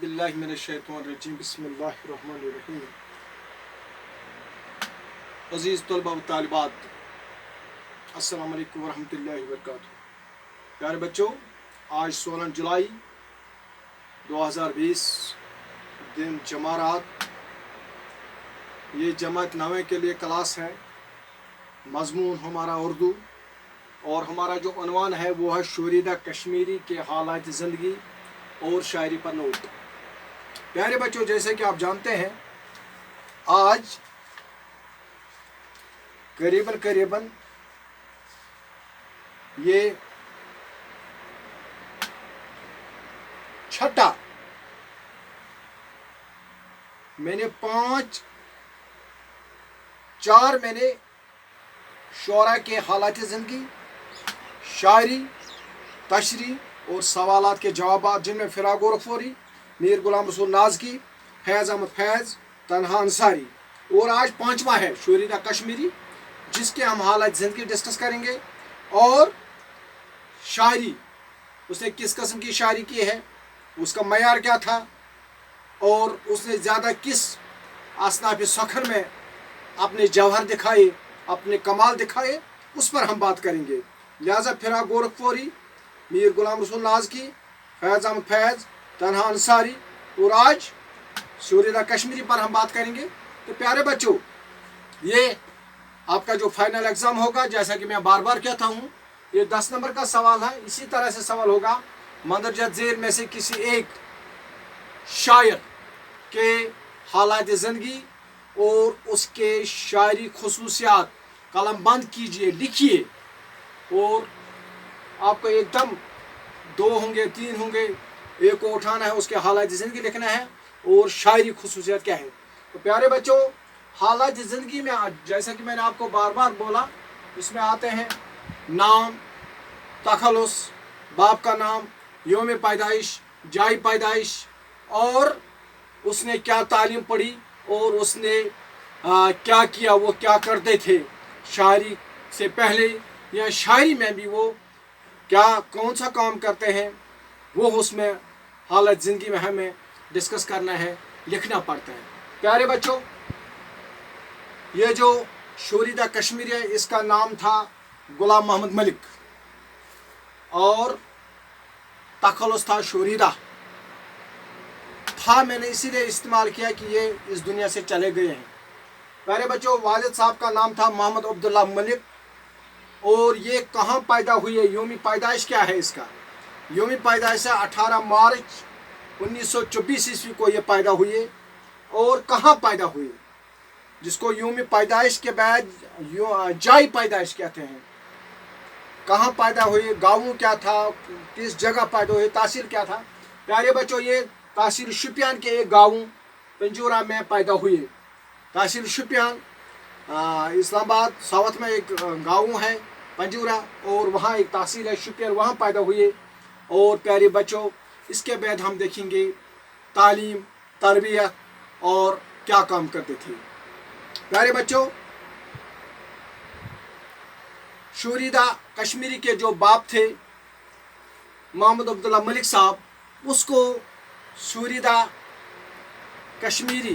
बिल्लाहि मिनश्शैतानिर्रजीम बिस्मिल्लाहिर्रहमानिर्रहीम। अज़ीज़ तलबा व तालिबात, अस्सलाम वालेकुम व रहमतुल्लाहि व बरकातुहू। प्यारे बच्चों, आज 16 जुलाई 2020 दिन जमारात। ये जमात 9 के लिए क्लास है। मज़मून हमारा उर्दू और हमारा जो उन्वान है वो है शोरीदा कश्मीरी के हालात ज़िंदगी और शायरी पर नोट। प्यारे बच्चों, जैसे कि आप जानते हैं, आज करीबन ये छठा मैंने चार मैंने शोरा के हालात ज़िंदगी, शायरी, तशरी और सवालात के जवाब, जिनमें फ़िराक गोरखपुरी, मीर गुलाम रसूल नाज़की, फैज़ अहमद फैज़, तन्हा अंसारी, और आज 5वां है शोरीदा कश्मीरी, जिसके हम हालात ज़िंदगी डिस्कस करेंगे और शायरी, उसने किस किस्म की शायरी की है, उसका मयार क्या था और उसने ज़्यादा किस असनाफ़ सखर में अपने जौहर दिखाए, अपने कमाल दिखाए, उस पर हम बात करेंगे। लिहाजा फ़िराक गोरखपुरी, मीर गुलाम रसूल नाज़की, फैज़ अहमद फैज़, तन्हा अंसारी और आज शोरीदा कश्मीरी पर हम बात करेंगे। तो प्यारे बच्चों, ये आपका जो फाइनल एग्ज़ाम होगा, जैसा कि मैं बार बार कहता हूँ, ये 10 नंबर का सवाल है। इसी तरह से सवाल होगा मंदरजा ज़ेल में से किसी एक शायर के हालात ज़िंदगी और उसके शायरी खुसूसियात कलम बंद कीजिए, लिखिए, और आपको एकदम 2 होंगे 3 होंगे, एक को उठाना है, उसके हालात ज़िंदगी लिखना है और शायरी खुसूसियात क्या है। तो प्यारे बच्चों, हालात ज़िंदगी में जैसा कि मैंने आपको बार बार बोला, इसमें आते हैं नाम, तखल्लुस, बाप का नाम, योम पैदाइश, जाय पैदाइश, और उसने क्या तालीम पढ़ी और उसने क्या किया, वो क्या करते थे शायरी से पहले या शायरी में भी वो क्या कौन सा काम करते हैं, वो उसमें हालत ज़िंदगी में हमें डिस्कस करना है, लिखना पड़ता है। प्यारे बच्चों, ये जो शोरीदा कश्मीरी है, इसका नाम था गुलाम मोहम्मद मलिक और तखल्लुस था शोरीदा था। मैंने इसीलिए इस्तेमाल किया कि ये इस दुनिया से चले गए हैं। प्यारे बच्चों, वालिद साहब का नाम था मोहम्मद अब्दुल्ला मलिक, और ये कहाँ पैदा हुए, योमी पैदाइश क्या है इसका। योमी पैदाइश है 18 मार्च 1924 ईस्वी को ये पैदा हुए। और कहाँ पैदा हुए, जिसको योमी पैदाइश के बाद जाय पैदाइश कहते हैं। कहाँ पैदा हुए, गाँव क्या था, किस जगह पैदा हुए, तहसील क्या था। प्यारे बच्चों, ये तहसील शुपियान के एक गाँव पंजूरा में पैदा हुए। तहसील शुपियान, इस्लामाबाद साउथ में एक गाँव है पंजूरा, और वहाँ एक तहसील है शुपियान, वहाँ पैदा हुए। और प्यारे बच्चों, इसके बाद हम देखेंगे तालीम, तरबियत और क्या काम करते थे। प्यारे बच्चों, शोरीदा कश्मीरी के जो बाप थे मोहम्मद अब्दुल्ला मलिक साहब, उसको शोरीदा कश्मीरी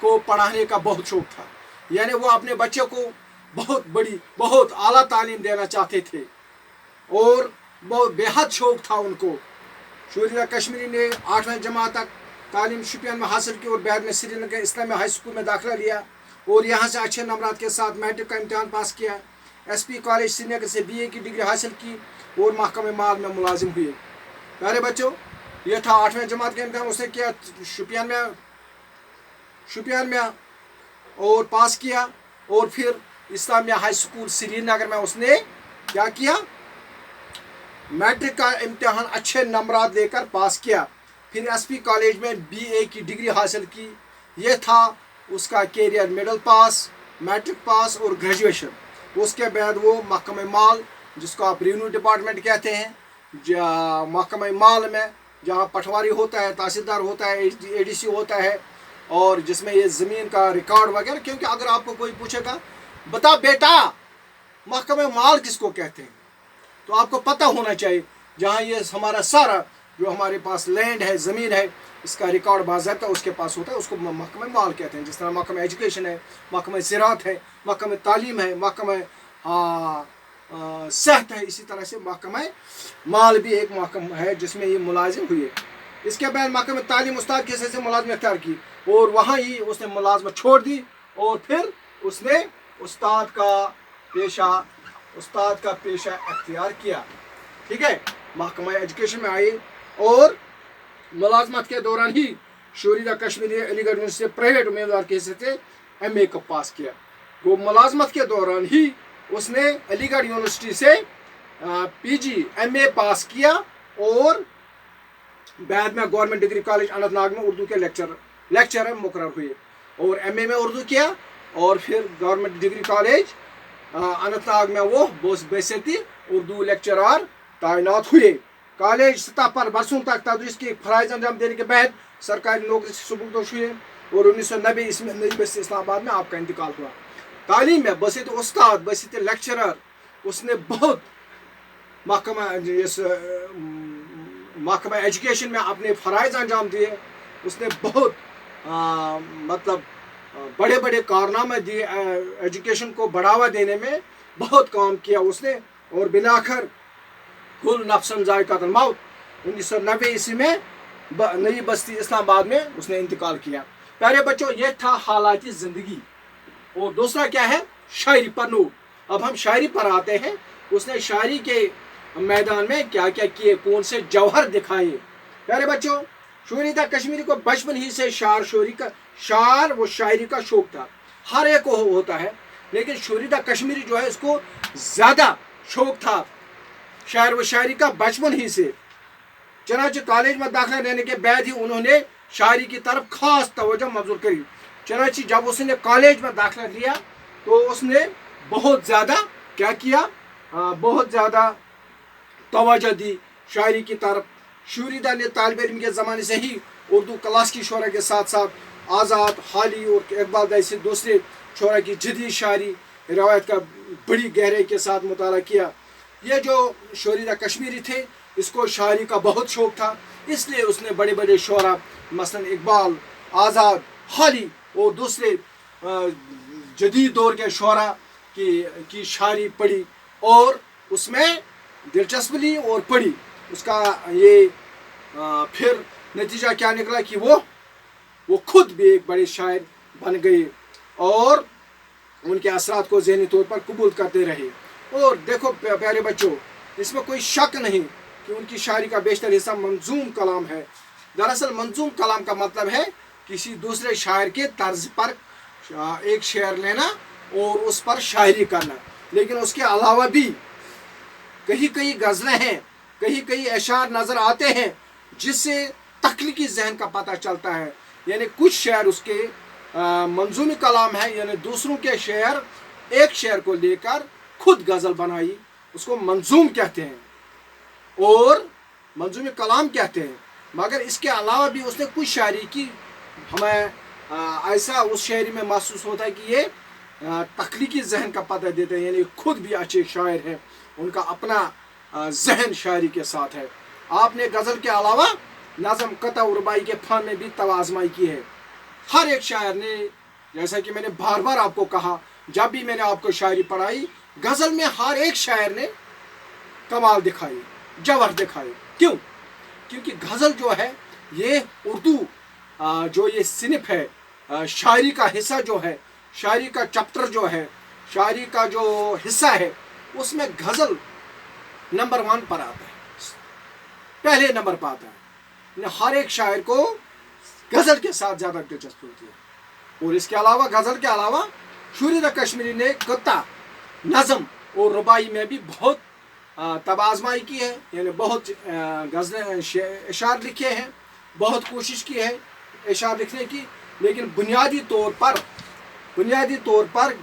को पढ़ाने का बहुत शौक था। यानी वो अपने बच्चे को बहुत आला तालीम देना चाहते थे और बहुत बेहद शौक था उनको। शोरीदा कश्मीरी ने 8वीं जमात तक तालीम शुपियान में हासिल की और बाद में श्रीनगर इस्लामी हाई स्कूल में दाखिला लिया और यहाँ से अच्छे नंबरात के साथ मैट्रिक का इम्तहान पास किया। SP कॉलेज श्रीनगर से BA की डिग्री हासिल की और महकमे माल में मुलाजिम हुए। प्यारे बच्चों, यह था 8वीं जमात का इम्तहान उसने किया शुपियान में और पास किया, और फिर इस्लामिया हाई स्कूल श्रीनगर में उसने क्या किया, मैट्रिक का इम्तहान अच्छे नंबरात लेकर पास किया। फिर SP कॉलेज में BA की डिग्री हासिल की। यह था उसका career, middle pass, matric pass और ग्रेजुएशन। उसके बाद वो महकमे माल, जिसको आप रेवेन्यू डिपार्टमेंट कहते हैं, महकमे माल में जहाँ पटवारी होता है, तहसीलदार होता है, ADC होता है, और जिसमें ये ज़मीन का रिकॉर्ड वगैरह। क्योंकि अगर आपको कोई पूछेगा, बता बेटा महकमे माल किसको कहते हैं, तो आपको पता होना चाहिए। जहाँ ये हमारा सारा जो हमारे पास लैंड है, ज़मीन है, اس کا ریکارڈ باضابطہ اس کے پاس ہوتا ہے, اس کو محکمہ مال کہتے ہیں. جس طرح محکمہ ایجوکیشن ہے, محکمہ زراعت ہے, محکمہ تعلیم ہے, محکمہ صحت ہے, اسی طرح سے محکمہ مال بھی ایک محکمہ ہے جس میں یہ ملازم ہوئے. اس کے بعد محکمہ تعلیم استاد کے حصے سے ملازمت اختیار کی اور وہاں ہی اس نے ملازمت چھوڑ دی اور پھر اس نے استاد کا پیشہ اختیار کیا. ٹھیک ہے, محکمہ ایجوکیشن میں آئی اور ملازمت کے دوران ہی شوریدہ کشمیری علی گڑھ یونیورسٹی سے پرائیویٹ امیدوار کے حصے سے MA کو پاس کیا. وہ ملازمت کے دوران ہی اس نے علی گڑھ یونیورسٹی سے PG MA پاس کیا اور بعد میں government degree college Anant Nag میں اردو کے لیکچرر مقرر ہوئے اور MA میں اردو کیا اور پھر government degree college Anant Nag میں وہ بحیثیت اردو لیکچرار تعینات ہوئے. کالج سطح پر برسوں تک تدریس کی فرائض انجام دینے کے بعد سرکاری نوکری سے سبکدوش ہوئے اور 1990 میں نئی بستی اسلام آباد میں آپ کا انتقال ہوا. تعلیم میں بحیثیت استاد, بحیثیت لیکچرر اس نے بہت محکمہ ایجوکیشن میں اپنے فرائض انجام دیے. اس نے بہت بڑے بڑے کارنامے دیے, ایجوکیشن کو بڑھاوا دینے میں بہت کام کیا اس نے اور بلاخر کل نفسن ذائقۃ الموت 1990 میں نئی بستی اسلام آباد میں اس نے انتقال کیا. پیارے بچوں, یہ تھا حالات زندگی. اور دوسرا کیا ہے, شاعری پر نور. اب ہم شاعری پر آتے ہیں. اس نے شاعری کے میدان میں کیا کیا کیے, کون سے جوہر دکھائے. پیارے بچوں, شوریدہ کشمیری کو بچپن ہی سے شعر و شاعری کا شوق تھا. ہر ایک کو ہوتا ہے, لیکن شوریدہ کشمیری جو ہے اس کو زیادہ شوق تھا شاعر و شاعری کا بچپن ہی سے. چنانچہ کالج میں داخلہ لینے کے بعد ہی انہوں نے شاعری کی طرف خاص توجہ مبذول کری. چنانچہ جب اس نے کالج میں داخلہ لیا تو اس نے بہت زیادہ کیا کیا, بہت زیادہ توجہ دی شاعری کی طرف. شوریدہ نے طالب علم کے زمانے سے ہی اردو کلاسیکی شعراء کے ساتھ ساتھ آزاد, حالی اور اقبال جیسے دوسرے شعراء کی جدید شاعری روایت کا بڑی گہرائی کے ساتھ مطالعہ کیا. یہ جو شوریدہ کشمیری تھے اس کو شاعری کا بہت شوق تھا, اس لیے اس نے بڑے بڑے شعراء مثلا اقبال, آزاد, حالی اور دوسرے جدید دور کے شعراء کی شاعری پڑھی اور اس میں دلچسپی لی اور پڑھی. اس کا یہ پھر نتیجہ کیا نکلا کہ وہ خود بھی ایک بڑے شاعر بن گئے اور ان کے اثرات کو ذہنی طور پر قبول کرتے رہے. اور دیکھو پیارے بچوں, اس میں کوئی شک نہیں کہ ان کی شاعری کا بیشتر حصہ منظوم کلام ہے. دراصل منظوم کلام کا مطلب ہے کسی دوسرے شاعر کے طرز پر ایک شعر لینا اور اس پر شاعری کرنا. لیکن اس کے علاوہ بھی کئی غزلیں ہیں, کئی اشعار نظر آتے ہیں جس سے تخلیقی ذہن کا پتہ چلتا ہے. یعنی کچھ شعر اس کے منظومی کلام ہے, یعنی دوسروں کے شعر ایک شعر کو لے کر خود غزل بنائی, اس کو منظوم کہتے ہیں اور منظومی کلام کہتے ہیں. مگر اس کے علاوہ بھی اس نے کچھ شاعری کی, ہمیں ایسا اس شاعری میں محسوس ہوتا ہے کہ یہ تخلیقی ذہن کا پتہ دیتے ہیں, یعنی خود بھی اچھے شاعر ہیں, ان کا اپنا ذہن شاعری کے ساتھ ہے. آپ نے غزل کے علاوہ نظم, قطع و رباعی کے فن میں بھی توازمائی کی ہے. ہر ایک شاعر نے, جیسا کہ میں نے بار بار آپ کو کہا جب بھی میں نے آپ کو شاعری پڑھائی, غزل میں ہر ایک شاعر نے کمال دکھائی, جوہر دکھائے. کیوں؟ کیونکہ غزل جو ہے یہ اردو جو یہ صنف ہے, شاعری کا حصہ جو ہے, شاعری کا چپٹر جو ہے, شاعری کا جو حصہ ہے, اس میں غزل نمبر 1 پر آتا ہے, پہلے نمبر پر آتا ہے. ہر ایک شاعر کو غزل کے ساتھ زیادہ دلچسپی ہوتی ہے. اور اس کے علاوہ غزل کے علاوہ شوریدہ کشمیری نے قطع, نظم اور رباعی میں بھی بہت آزمائی کی ہے, یعنی بہت غزلیں اشعار لکھے ہیں, بہت کوشش کی ہے اشعار لکھنے کی. لیکن بنیادی طور پر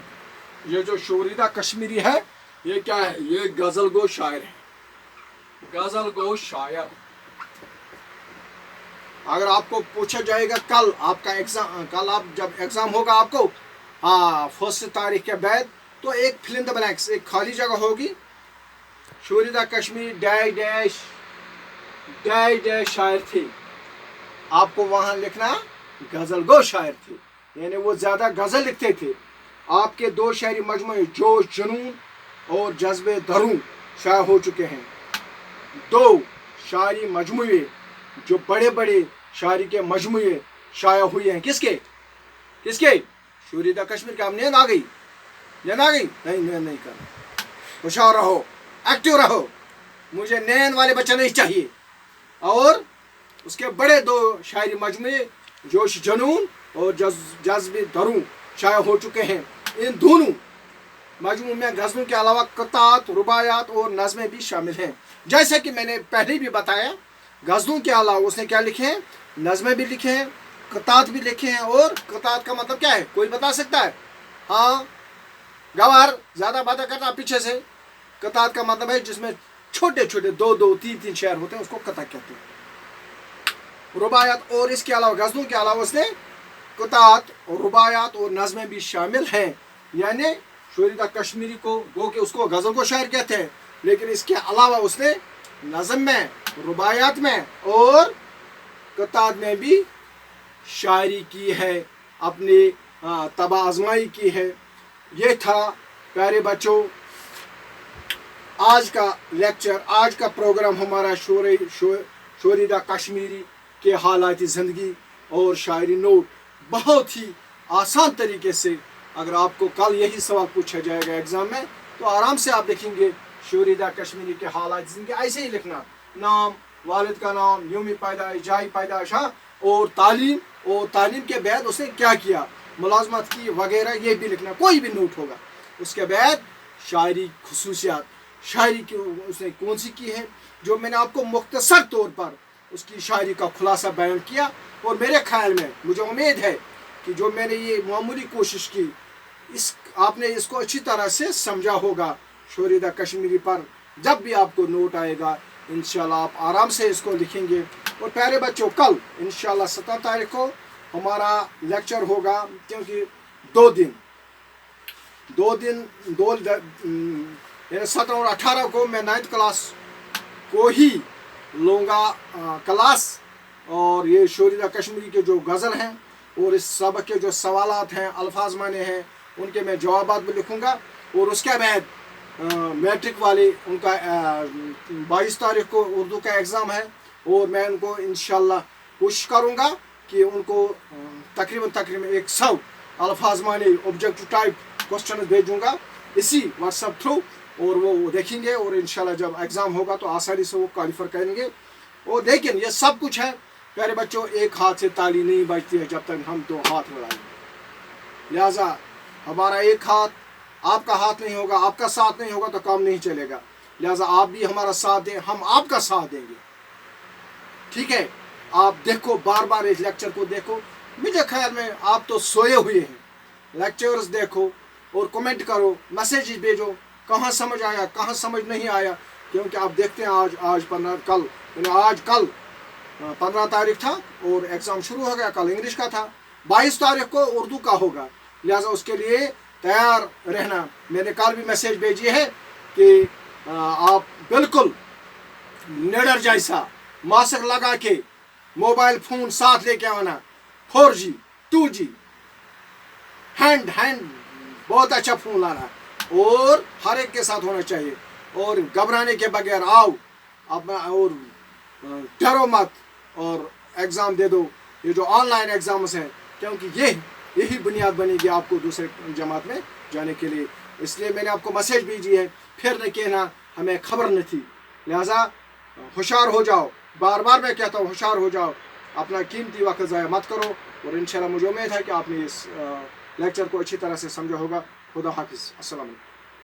یہ جو شوریدہ کشمیری ہے یہ کیا ہے, یہ غزل گو شاعر ہے, غزل گو شاعر. اگر آپ کو پوچھا جائے گا کل آپ کا ایگزام, کل آپ جب ایگزام ہوگا آپ کو 1 تاریخ کے بعد, تو ایک فل ان دا بلینکس, ایک خالی جگہ ہوگی, شوریدہ کشمیری ڈیش ڈیش ڈیش شاعر تھے. आपको वहाँ लिखना गज़ल गो शायर थे, यानी वो ज़्यादा गज़ल लिखते थे। आपके 2 शायरी मजमूए जोश जुनून और जज्बे दरूं शाया हो चुके हैं। 2 शायरी मजमूए जो बड़े बड़े शायरी के मजमूए शाया हुए हैं। किसके किसके? शोरीदा कश्मीर का। नींद आ गई? नींद आ गई? नहीं, नींद नहीं करना, होशियार रहो, एक्टिव रहो, मुझे नींद वाले बच्चे नहीं चाहिए। और उसके बड़े 2 शायरी मजमूए जोश जुनून और जज्बे दरूं शाया हो चुके हैं। इन दोनों मजमू में गज़लों के अलावा क़तात, रुबायात और नज़में भी शामिल हैं। जैसा कि मैंने पहले भी बताया, गज़लों के अलावा उसने क्या लिखे हैं? नज़में भी लिखे हैं, क़तात भी लिखे हैं। और क़तात का मतलब क्या है? कोई बता सकता है? हाँ, गवार ज़्यादा बातें करना पीछे से। क़तात का मतलब है जिसमें छोटे छोटे 2-2, 3-3 शेर होते हैं, उसको क़ता कहते हैं। रुबायात और इसके अलावा गज़लों के अलावा उसने क़तात और रुबायात और नज़में भी शामिल हैं। यानी शोरीदा कश्मीरी को गो के उसको गज़ल को शायर कहते हैं, लेकिन इसके अलावा उसने नज़म में, रुबायात में और क़तात में भी शायरी की है, अपनी तबा आजमाई की है। ये था प्यारे बच्चों आज का लेक्चर, आज का प्रोग्राम हमारा शोरीदा कश्मीरी के हालाती ज़िंदगी और शायरी नोट। बहुत ही आसान तरीके से अगर आपको कल यही सवाल पूछा जाएगा एग्ज़ाम में तो आराम से आप लिखेंगे शोरीदा कश्मीरी के हालात ज़िंदगी। ऐसे ही लिखना, नाम, वालिद का नाम, यौम पैदाइश, जाए पैदाइश, और तालीम के बाद उसने क्या किया, मुलाजमत की वगैरह, ये भी लिखना। कोई भी नोट होगा। उसके बाद शायरी खुसूसियात, शायरी की उसने कौन सी की है, जो मैंने आपको मुख्तसर तौर पर उसकी शायरी का खुलासा बयान किया। और मेरे ख्याल में, मुझे उम्मीद है कि जो मैंने ये मामूली कोशिश की, आपने इसको अच्छी तरह से समझा होगा। शोरीदा कश्मीरी पर जब भी आपको नोट आएगा इंशाल्लाह आप आराम से इसको लिखेंगे। और प्यारे बच्चों कल इंशाल्लाह 17 तारीख को हमारा लेक्चर होगा, क्योंकि 2 दिन 17 और 18 को मैं 9th क्लास को ही लूँगा क्लास। और ये शोरीदा कश्मीरी के जो गज़ल हैं और इस सबक के जो सवालात हैं, अल्फाज माने हैं, उनके मैं जवाबात भी लिखूँगा। और उसके बाद मैट्रिक वाले उनका 22 तारीख को उर्दू का एग्ज़ाम है, और मैं उनको इंशाल्लाह कोशिश करूँगा कि उनको तकरीबन 100 अल्फाज माने ऑब्जेक्टिव टाइप क्वेश्चन भेजूँगा इसी व्हाट्सएप थ्रू, और वो देखेंगे। और इंशाल्लाह जब एग्ज़ाम होगा तो आसानी से वो क्वालिफाई करेंगे। और लेकिन ये सब कुछ है प्यारे बच्चों, एक हाथ से ताली नहीं बजती है जब तक हम 2 हाथ मिलाएंगे। लिहाजा हमारा एक हाथ, आपका हाथ नहीं होगा, आपका साथ नहीं होगा तो काम नहीं चलेगा। लिहाजा आप भी हमारा साथ दें, हम आपका साथ देंगे। ठीक है, आप देखो, बार बार इस लेक्चर को देखो। मुझे ख्याल में आप तो सोए हुए हैं। लेक्चर्स देखो और कमेंट करो, मैसेज भेजो, कहाँ समझ आया, कहाँ समझ नहीं आया। क्योंकि आप देखते हैं आज 15 तारीख था और एग्ज़ाम शुरू हो गया। कल इंग्लिश का था, 22 तारीख को उर्दू का होगा। लिहाजा उसके लिए तैयार रहना। मैंने कल भी मैसेज भेजी है कि आप बिल्कुल निडर जैसा मास्क लगा के मोबाइल फ़ोन साथ लेके आना, 4G 2G हैंड बहुत अच्छा फ़ोन लाना, और हर एक के साथ होना चाहिए। और घबराने के बगैर आओ अपना, और डरो मत, और एग्ज़ाम दे दो। ये जो ऑनलाइन एग्ज़ाम्स हैं, क्योंकि यही बुनियाद बनेगी आपको दूसरे जमात में जाने के लिए। इसलिए मैंने आपको मैसेज भेजी है, फिर न कहना हमें खबर नहीं थी। लिहाजा होशियार हो जाओ, बार बार मैं कहता हूँ होशियार हो जाओ, अपना कीमती वक्त ज़ाया मत करो। और इंशाल्लाह मुझे उम्मीद है कि आपने इस लेक्चर को अच्छी तरह से समझा होगा। खुदा हाफिज़, अस्सलाम वालेकुम।